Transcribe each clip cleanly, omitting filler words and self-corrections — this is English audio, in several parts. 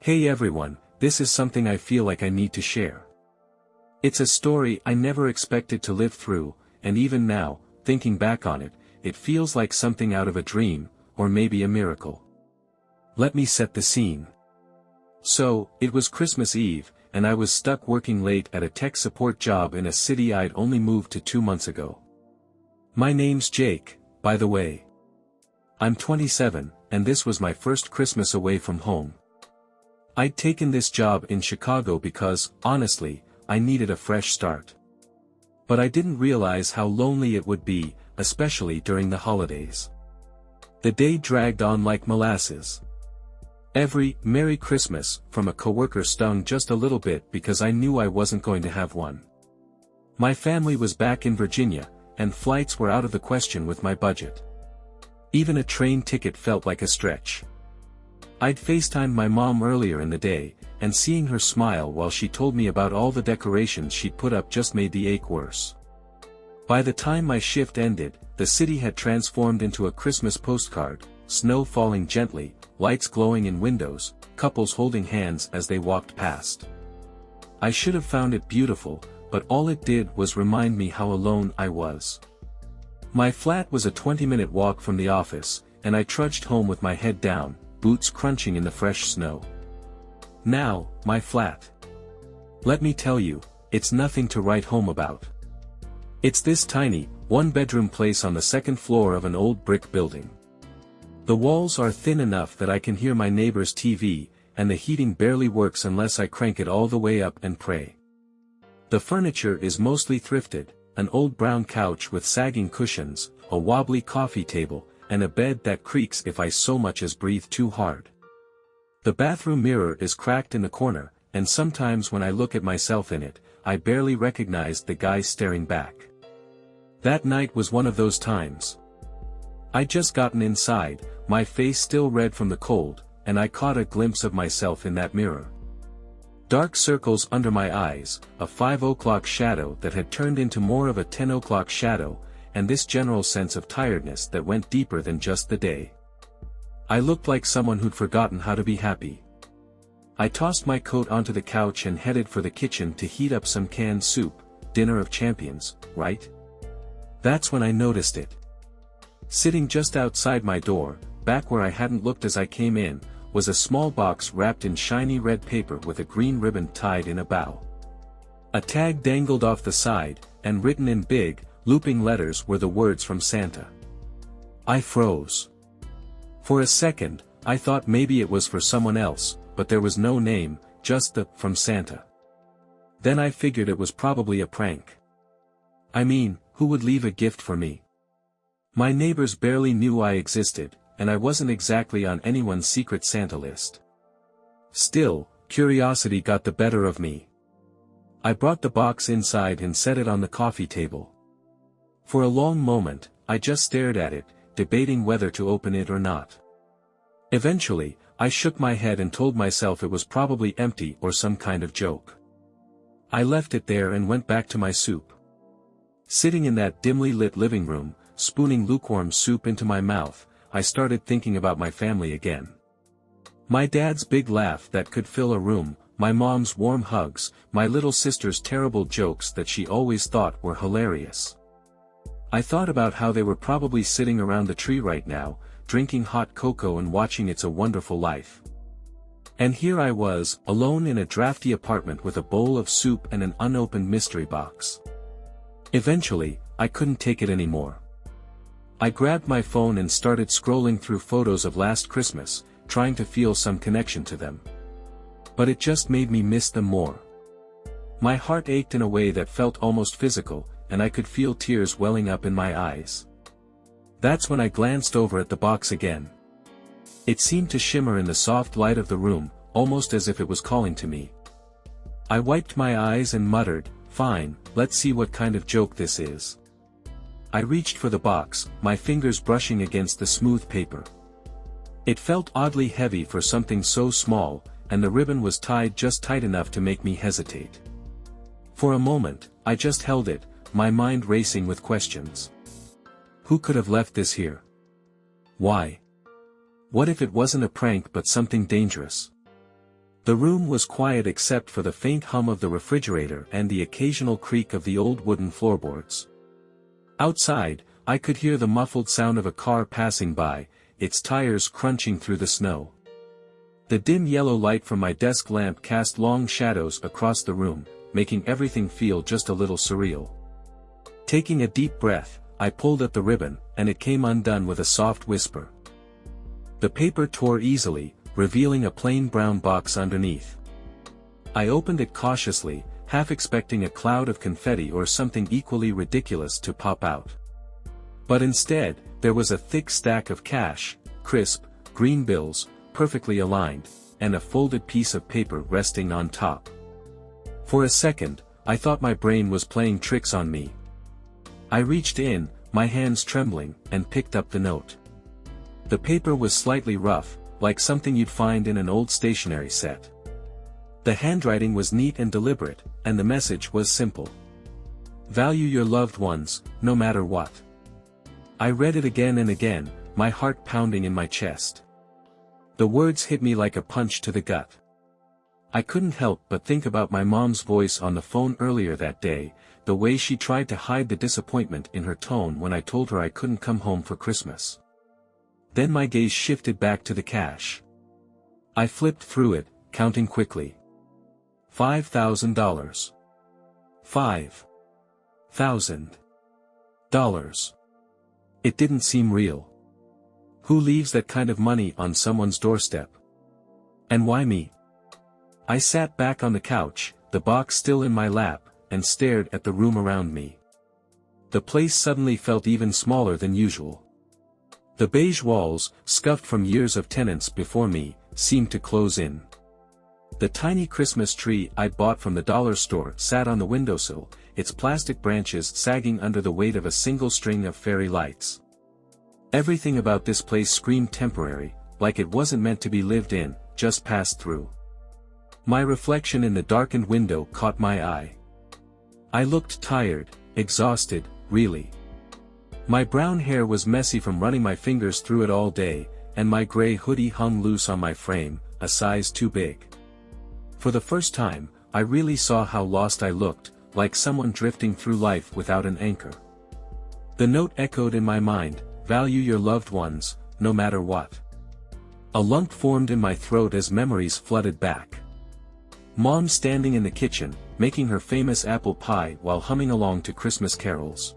Hey everyone, this is something I feel like I need to share. It's a story I never expected to live through, and even now, thinking back on it, it feels like something out of a dream, or maybe a miracle. Let me set the scene. So, it was Christmas Eve, and I was stuck working late at a tech support job in a city I'd only moved to 2 months ago. My name's Jake, by the way. I'm 27, and this was my first Christmas away from home. I'd taken this job in Chicago because, honestly, I needed a fresh start. But I didn't realize how lonely it would be, especially during the holidays. The day dragged on like molasses. Every "Merry Christmas" from a coworker stung just a little bit because I knew I wasn't going to have one. My family was back in Virginia, and flights were out of the question with my budget. Even a train ticket felt like a stretch. I'd FaceTimed my mom earlier in the day, and seeing her smile while she told me about all the decorations she'd put up just made the ache worse. By the time my shift ended, the city had transformed into a Christmas postcard, snow falling gently, lights glowing in windows, couples holding hands as they walked past. I should have found it beautiful, but all it did was remind me how alone I was. My flat was a 20-minute walk from the office, and I trudged home with my head down, boots crunching in the fresh snow. Now, my flat. Let me tell you, it's nothing to write home about. It's this tiny, one-bedroom place on the second floor of an old brick building. The walls are thin enough that I can hear my neighbor's TV, and the heating barely works unless I crank it all the way up and pray. The furniture is mostly thrifted, an old brown couch with sagging cushions, a wobbly coffee table, and a bed that creaks if I so much as breathe too hard. The bathroom mirror is cracked in the corner, and sometimes when I look at myself in it, I barely recognize the guy staring back. That night was one of those times. I'd just gotten inside, my face still red from the cold, and I caught a glimpse of myself in that mirror. Dark circles under my eyes, a 5 o'clock shadow that had turned into more of a 10 o'clock shadow, and this general sense of tiredness that went deeper than just the day. I looked like someone who'd forgotten how to be happy. I tossed my coat onto the couch and headed for the kitchen to heat up some canned soup, dinner of champions, right? That's when I noticed it. Sitting just outside my door, back where I hadn't looked as I came in, was a small box wrapped in shiny red paper with a green ribbon tied in a bow. A tag dangled off the side, and written in big, looping letters were the words "From Santa." I froze. For a second, I thought maybe it was for someone else, but there was no name, just the "From Santa." Then I figured it was probably a prank. I mean, who would leave a gift for me? My neighbors barely knew I existed, and I wasn't exactly on anyone's secret Santa list. Still, curiosity got the better of me. I brought the box inside and set it on the coffee table. For a long moment, I just stared at it, debating whether to open it or not. Eventually, I shook my head and told myself it was probably empty or some kind of joke. I left it there and went back to my soup. Sitting in that dimly lit living room, spooning lukewarm soup into my mouth, I started thinking about my family again. My dad's big laugh that could fill a room, my mom's warm hugs, my little sister's terrible jokes that she always thought were hilarious. I thought about how they were probably sitting around the tree right now, drinking hot cocoa and watching It's a Wonderful Life. And here I was, alone in a drafty apartment with a bowl of soup and an unopened mystery box. Eventually, I couldn't take it anymore. I grabbed my phone and started scrolling through photos of last Christmas, trying to feel some connection to them. But it just made me miss them more. My heart ached in a way that felt almost physical, and I could feel tears welling up in my eyes. That's when I glanced over at the box again. It seemed to shimmer in the soft light of the room, almost as if it was calling to me. I wiped my eyes and muttered, "Fine, let's see what kind of joke this is." I reached for the box, my fingers brushing against the smooth paper. It felt oddly heavy for something so small, and the ribbon was tied just tight enough to make me hesitate. For a moment, I just held it, my mind racing with questions. Who could have left this here? Why? What if it wasn't a prank but something dangerous? The room was quiet except for the faint hum of the refrigerator and the occasional creak of the old wooden floorboards. Outside, I could hear the muffled sound of a car passing by, its tires crunching through the snow. The dim yellow light from my desk lamp cast long shadows across the room, making everything feel just a little surreal. Taking a deep breath, I pulled at the ribbon, and it came undone with a soft whisper. The paper tore easily, revealing a plain brown box underneath. I opened it cautiously, half expecting a cloud of confetti or something equally ridiculous to pop out. But instead, there was a thick stack of cash, crisp, green bills, perfectly aligned, and a folded piece of paper resting on top. For a second, I thought my brain was playing tricks on me. I reached in, my hands trembling, and picked up the note. The paper was slightly rough, like something you'd find in an old stationery set. The handwriting was neat and deliberate, and the message was simple. Value your loved ones, no matter what. I read it again and again, my heart pounding in my chest. The words hit me like a punch to the gut. I couldn't help but think about my mom's voice on the phone earlier that day, the way she tried to hide the disappointment in her tone when I told her I couldn't come home for Christmas. Then my gaze shifted back to the cash. I flipped through it, counting quickly. $5,000. $5,000. It didn't seem real. Who leaves that kind of money on someone's doorstep? And why me? I sat back on the couch, the box still in my lap, and stared at the room around me. The place suddenly felt even smaller than usual. The beige walls, scuffed from years of tenants before me, seemed to close in. The tiny Christmas tree I'd bought from the dollar store sat on the windowsill, its plastic branches sagging under the weight of a single string of fairy lights. Everything about this place screamed temporary, like it wasn't meant to be lived in, just passed through. My reflection in the darkened window caught my eye. I looked tired, exhausted, really. My brown hair was messy from running my fingers through it all day, and my gray hoodie hung loose on my frame, a size too big. For the first time, I really saw how lost I looked, like someone drifting through life without an anchor. The note echoed in my mind, value your loved ones, no matter what. A lump formed in my throat as memories flooded back. Mom standing in the kitchen, making her famous apple pie while humming along to Christmas carols.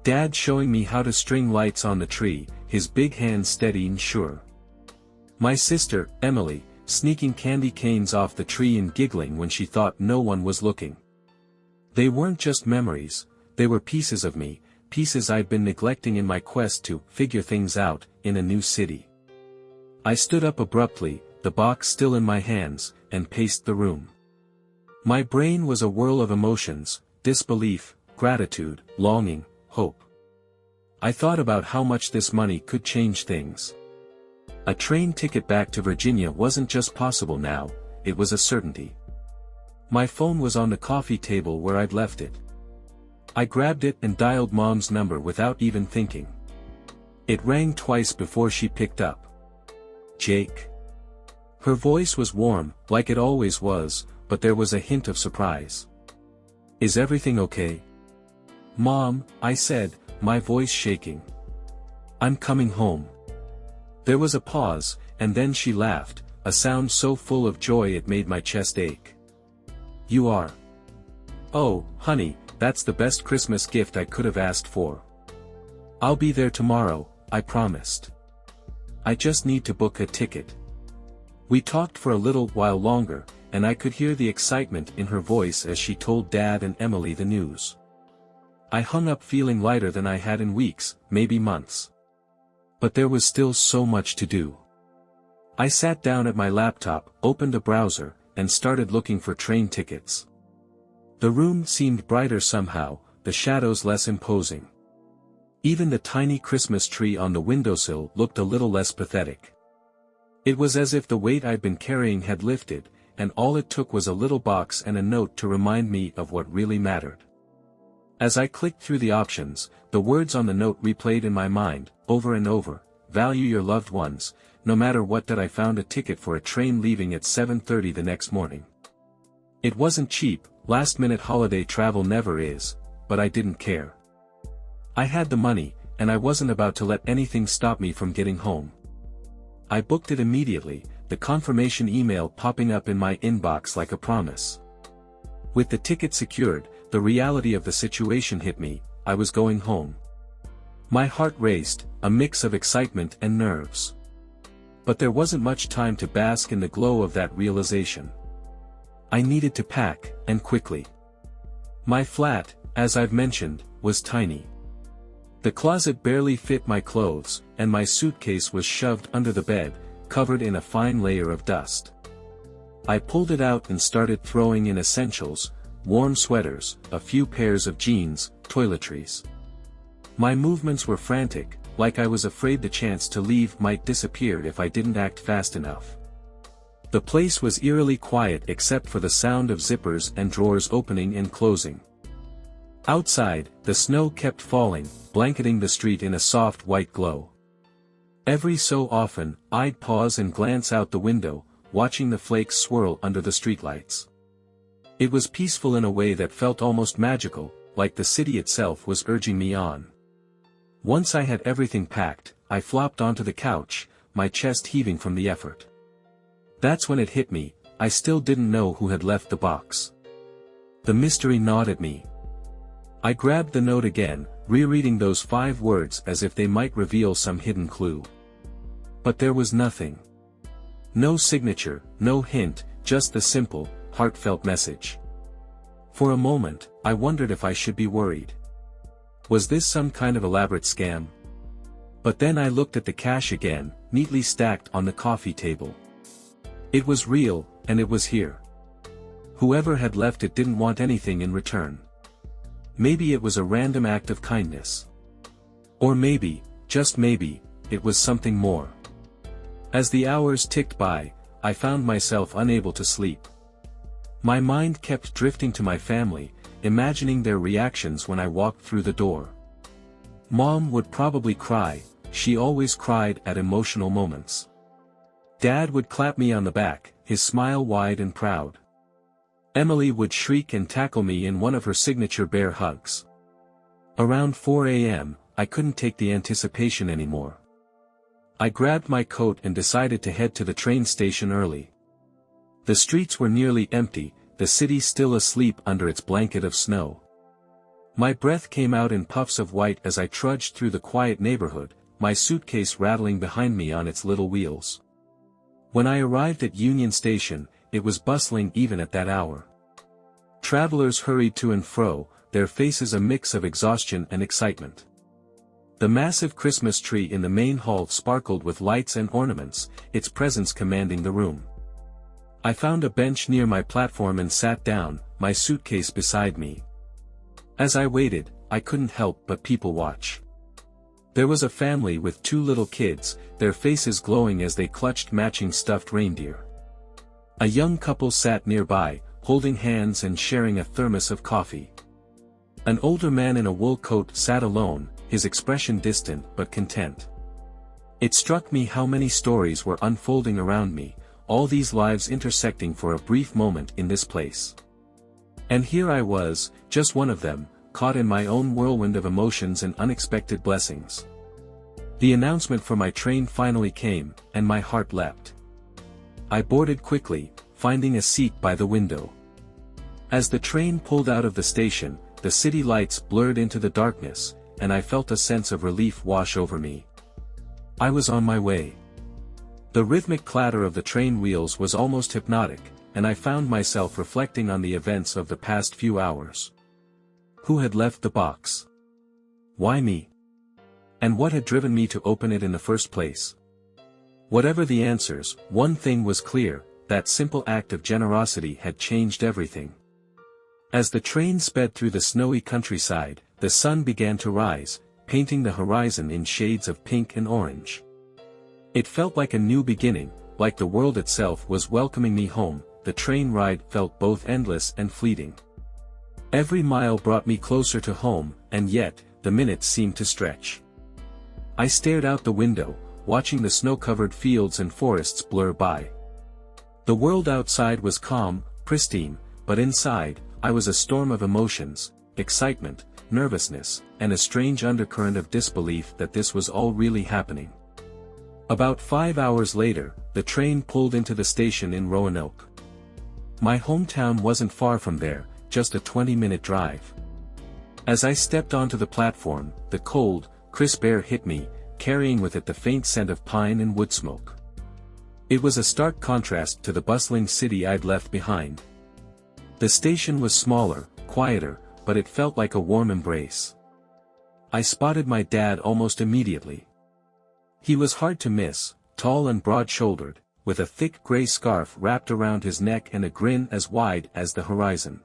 Dad showing me how to string lights on the tree, his big hands steady and sure. My sister, Emily, sneaking candy canes off the tree and giggling when she thought no one was looking. They weren't just memories, they were pieces of me, pieces I'd been neglecting in my quest to figure things out in a new city. I stood up abruptly, the box still in my hands, and paced the room. My brain was a whirl of emotions, disbelief, gratitude, longing, hope. I thought about how much this money could change things. A train ticket back to Virginia wasn't just possible now, it was a certainty. My phone was on the coffee table where I'd left it. I grabbed it and dialed Mom's number without even thinking. It rang twice before she picked up. Jake. Her voice was warm, like it always was, but there was a hint of surprise. Is everything okay? Mom, I said, my voice shaking. I'm coming home. There was a pause, and then she laughed, a sound so full of joy it made my chest ache. You are? Oh, honey, that's the best Christmas gift I could have asked for. I'll be there tomorrow, I promised. I just need to book a ticket. We talked for a little while longer, and I could hear the excitement in her voice as she told Dad and Emily the news. I hung up feeling lighter than I had in weeks, maybe months. But there was still so much to do. I sat down at my laptop, opened a browser, and started looking for train tickets. The room seemed brighter somehow, the shadows less imposing. Even the tiny Christmas tree on the windowsill looked a little less pathetic. It was as if the weight I'd been carrying had lifted, and all it took was a little box and a note to remind me of what really mattered. As I clicked through the options, the words on the note replayed in my mind, over and over, value your loved ones, no matter what, that I found a ticket for a train leaving at 7:30 the next morning. It wasn't cheap, last-minute holiday travel never is, but I didn't care. I had the money, and I wasn't about to let anything stop me from getting home. I booked it immediately, the confirmation email popping up in my inbox like a promise. With the ticket secured, the reality of the situation hit me. I was going home. My heart raced, a mix of excitement and nerves. But there wasn't much time to bask in the glow of that realization. I needed to pack, and quickly. My flat, as I've mentioned, was tiny. The closet barely fit my clothes, and my suitcase was shoved under the bed, covered in a fine layer of dust. I pulled it out and started throwing in essentials, warm sweaters, a few pairs of jeans, toiletries. My movements were frantic, like I was afraid the chance to leave might disappear if I didn't act fast enough. The place was eerily quiet except for the sound of zippers and drawers opening and closing. Outside, the snow kept falling, blanketing the street in a soft white glow. Every so often, I'd pause and glance out the window, watching the flakes swirl under the streetlights. It was peaceful in a way that felt almost magical, like the city itself was urging me on. Once I had everything packed, I flopped onto the couch, my chest heaving from the effort. That's when it hit me, I still didn't know who had left the box. The mystery gnawed at me. I grabbed the note again, rereading those 5 words as if they might reveal some hidden clue. But there was nothing. No signature, no hint, just the simple, heartfelt message. For a moment, I wondered if I should be worried. Was this some kind of elaborate scam? But then I looked at the cash again, neatly stacked on the coffee table. It was real, and it was here. Whoever had left it didn't want anything in return. Maybe it was a random act of kindness. Or maybe, just maybe, it was something more. As the hours ticked by, I found myself unable to sleep. My mind kept drifting to my family, imagining their reactions when I walked through the door. Mom would probably cry, she always cried at emotional moments. Dad would clap me on the back, his smile wide and proud. Emily would shriek and tackle me in one of her signature bear hugs. Around 4 a.m., I couldn't take the anticipation anymore. I grabbed my coat and decided to head to the train station early. The streets were nearly empty, the city still asleep under its blanket of snow. My breath came out in puffs of white as I trudged through the quiet neighborhood, my suitcase rattling behind me on its little wheels. When I arrived at Union Station, it was bustling even at that hour. Travelers hurried to and fro, their faces a mix of exhaustion and excitement. The massive Christmas tree in the main hall sparkled with lights and ornaments, its presence commanding the room. I found a bench near my platform and sat down, my suitcase beside me. As I waited, I couldn't help but people watch. There was a family with 2 little kids, their faces glowing as they clutched matching stuffed reindeer. A young couple sat nearby, holding hands and sharing a thermos of coffee. An older man in a wool coat sat alone, his expression distant but content. It struck me how many stories were unfolding around me, all these lives intersecting for a brief moment in this place. And here I was, just one of them, caught in my own whirlwind of emotions and unexpected blessings. The announcement for my train finally came, and my heart leapt. I boarded quickly, finding a seat by the window. As the train pulled out of the station, the city lights blurred into the darkness, and I felt a sense of relief wash over me. I was on my way. The rhythmic clatter of the train wheels was almost hypnotic, and I found myself reflecting on the events of the past few hours. Who had left the box? Why me? And what had driven me to open it in the first place? Whatever the answers, one thing was clear, that simple act of generosity had changed everything. As the train sped through the snowy countryside, the sun began to rise, painting the horizon in shades of pink and orange. It felt like a new beginning, like the world itself was welcoming me home. The train ride felt both endless and fleeting. Every mile brought me closer to home, and yet, the minutes seemed to stretch. I stared out the window, watching the snow-covered fields and forests blur by. The world outside was calm, pristine, but inside, I was a storm of emotions, excitement, nervousness, and a strange undercurrent of disbelief that this was all really happening. About 5 hours later, the train pulled into the station in Roanoke. My hometown wasn't far from there, just a 20-minute drive. As I stepped onto the platform, the cold, crisp air hit me, carrying with it the faint scent of pine and wood smoke. It was a stark contrast to the bustling city I'd left behind. The station was smaller, quieter, but it felt like a warm embrace. I spotted my dad almost immediately. He was hard to miss, tall and broad-shouldered, with a thick gray scarf wrapped around his neck and a grin as wide as the horizon.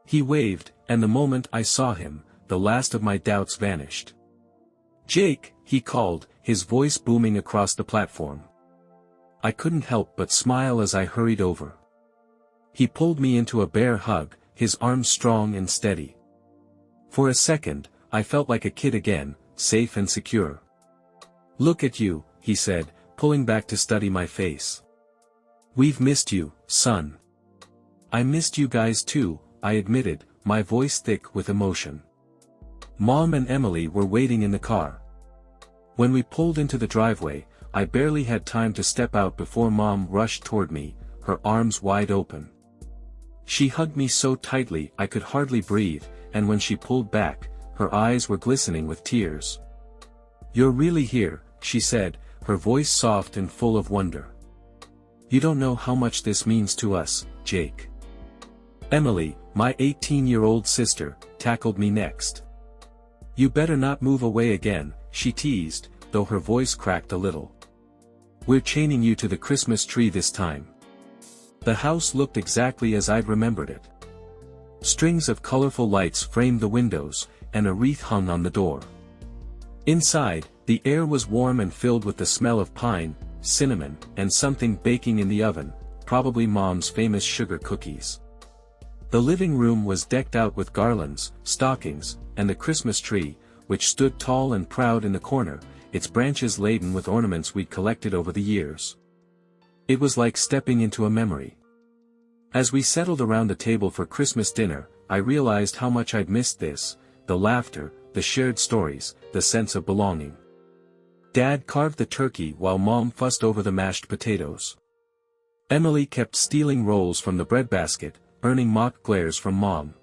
He waved, and the moment I saw him, the last of my doubts vanished. "Jake," he called, his voice booming across the platform. I couldn't help but smile as I hurried over. He pulled me into a bear hug, his arms strong and steady. For a second, I felt like a kid again, safe and secure. "Look at you," he said, pulling back to study my face. "We've missed you, son." "I missed you guys too," I admitted, my voice thick with emotion. Mom and Emily were waiting in the car. When we pulled into the driveway, I barely had time to step out before Mom rushed toward me, her arms wide open. She hugged me so tightly I could hardly breathe, and when she pulled back, her eyes were glistening with tears. "You're really here," she said, her voice soft and full of wonder. "You don't know how much this means to us, Jake." Emily, my 18-year-old sister, tackled me next. "You better not move away again," she teased, though her voice cracked a little. "We're chaining you to the Christmas tree this time." The house looked exactly as I'd remembered it. Strings of colorful lights framed the windows, and a wreath hung on the door. Inside, the air was warm and filled with the smell of pine, cinnamon, and something baking in the oven, probably Mom's famous sugar cookies. The living room was decked out with garlands, stockings, and the Christmas tree, which stood tall and proud in the corner, its branches laden with ornaments we'd collected over the years. It was like stepping into a memory. As we settled around the table for Christmas dinner, I realized how much I'd missed this, the laughter, the shared stories, the sense of belonging. Dad carved the turkey while Mom fussed over the mashed potatoes. Emily kept stealing rolls from the breadbasket, earning mock glares from Mom.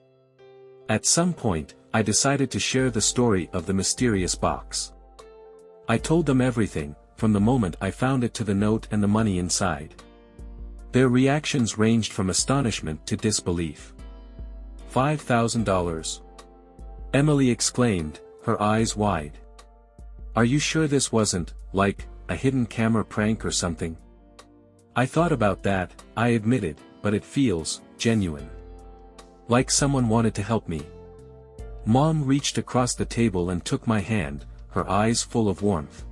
At some point, I decided to share the story of the mysterious box. I told them everything, from the moment I found it to the note and the money inside. Their reactions ranged from astonishment to disbelief. $5,000. Emily exclaimed, her eyes wide. "Are you sure this wasn't, like, a hidden camera prank or something?" "I thought about that," I admitted, "but it feels genuine. Like someone wanted to help me." Mom reached across the table and took my hand, her eyes full of warmth.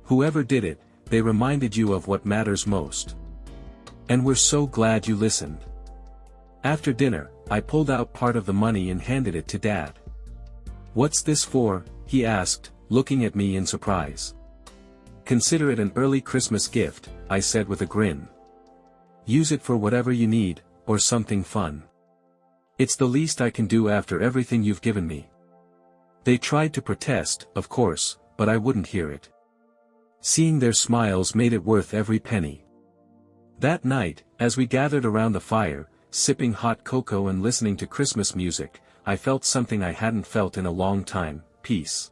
"Whoever did it, they reminded you of what matters most. And we're so glad you listened." After dinner, I pulled out part of the money and handed it to Dad. "What's this for?" he asked, looking at me in surprise. "Consider it an early Christmas gift," I said with a grin. "Use it for whatever you need, or something fun. It's the least I can do after everything you've given me." They tried to protest, of course, but I wouldn't hear it. Seeing their smiles made it worth every penny. That night, as we gathered around the fire, sipping hot cocoa and listening to Christmas music, I felt something I hadn't felt in a long time: peace.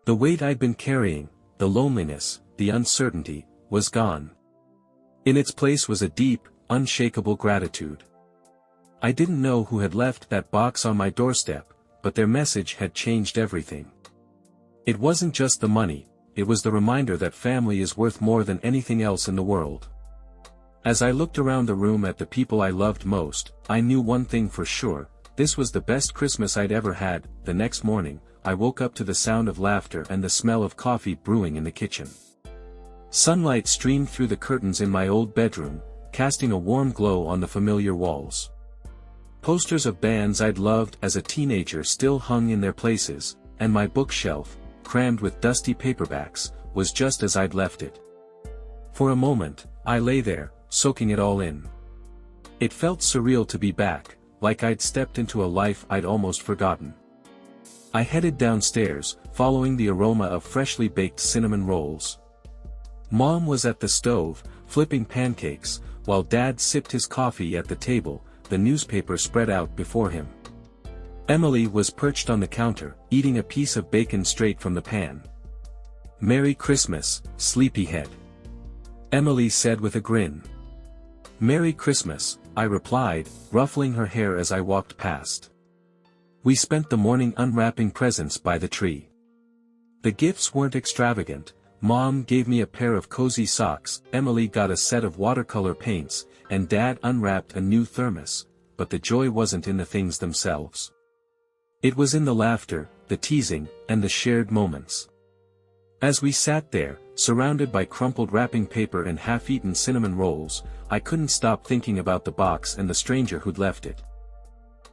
The weight I'd been carrying, the loneliness, the uncertainty, was gone. In its place was a deep, unshakable gratitude. I didn't know who had left that box on my doorstep, but their message had changed everything. It wasn't just the money, it was the reminder that family is worth more than anything else in the world. As I looked around the room at the people I loved most, I knew one thing for sure: this was the best Christmas I'd ever had. The next morning, I woke up to the sound of laughter and the smell of coffee brewing in the kitchen. Sunlight streamed through the curtains in my old bedroom, casting a warm glow on the familiar walls. Posters of bands I'd loved as a teenager still hung in their places, and my bookshelf, crammed with dusty paperbacks, was just as I'd left it. For a moment, I lay there, soaking it all in. It felt surreal to be back, like I'd stepped into a life I'd almost forgotten. I headed downstairs, following the aroma of freshly baked cinnamon rolls. Mom was at the stove, flipping pancakes, while Dad sipped his coffee at the table, the newspaper spread out before him. Emily was perched on the counter, eating a piece of bacon straight from the pan. "Merry Christmas, sleepyhead," Emily said with a grin. "Merry Christmas," I replied, ruffling her hair as I walked past. We spent the morning unwrapping presents by the tree. The gifts weren't extravagant. Mom gave me a pair of cozy socks, Emily got a set of watercolor paints, and Dad unwrapped a new thermos, but the joy wasn't in the things themselves. It was in the laughter, the teasing, and the shared moments. As we sat there, surrounded by crumpled wrapping paper and half-eaten cinnamon rolls, I couldn't stop thinking about the box and the stranger who'd left it.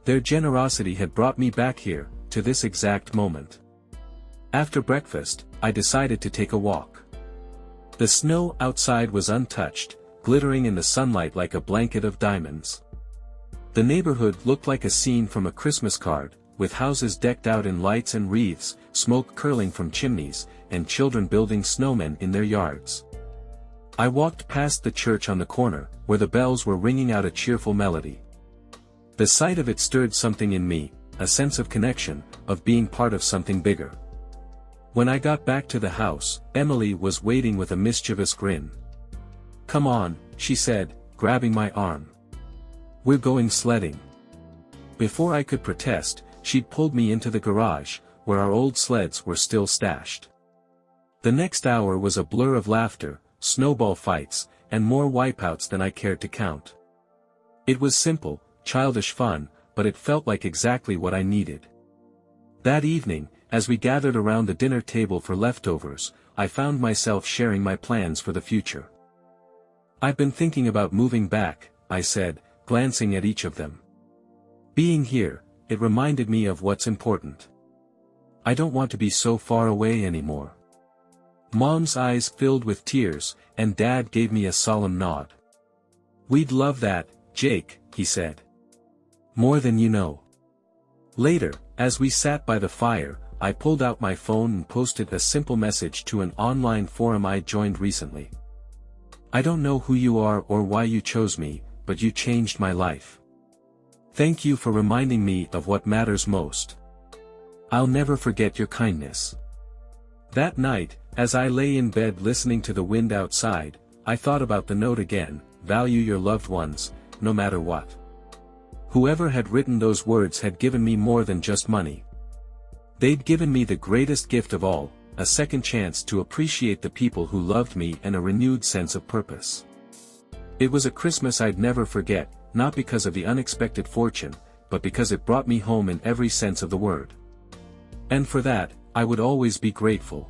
Their generosity had brought me back here, to this exact moment. After breakfast, I decided to take a walk. The snow outside was untouched, glittering in the sunlight like a blanket of diamonds. The neighborhood looked like a scene from a Christmas card, with houses decked out in lights and wreaths, smoke curling from chimneys, and children building snowmen in their yards. I walked past the church on the corner, where the bells were ringing out a cheerful melody. The sight of it stirred something in me, a sense of connection, of being part of something bigger. When I got back to the house, Emily was waiting with a mischievous grin. "Come on," she said, grabbing my arm. "We're going sledding." Before I could protest, she'd pulled me into the garage, where our old sleds were still stashed. The next hour was a blur of laughter, snowball fights, and more wipeouts than I cared to count. It was simple, childish fun, but it felt like exactly what I needed. That evening, as we gathered around the dinner table for leftovers, I found myself sharing my plans for the future. "I've been thinking about moving back," I said, glancing at each of them. "Being here, it reminded me of what's important. I don't want to be so far away anymore." Mom's eyes filled with tears, and Dad gave me a solemn nod. "We'd love that, Jake," he said. "More than you know." Later, as we sat by the fire, I pulled out my phone and posted a simple message to an online forum I joined recently. "I don't know who you are or why you chose me, but you changed my life. Thank you for reminding me of what matters most. I'll never forget your kindness." That night, as I lay in bed listening to the wind outside, I thought about the note again: value your loved ones, no matter what. Whoever had written those words had given me more than just money. They'd given me the greatest gift of all, a second chance to appreciate the people who loved me and a renewed sense of purpose. It was a Christmas I'd never forget, not because of the unexpected fortune, but because it brought me home in every sense of the word. And for that, I would always be grateful.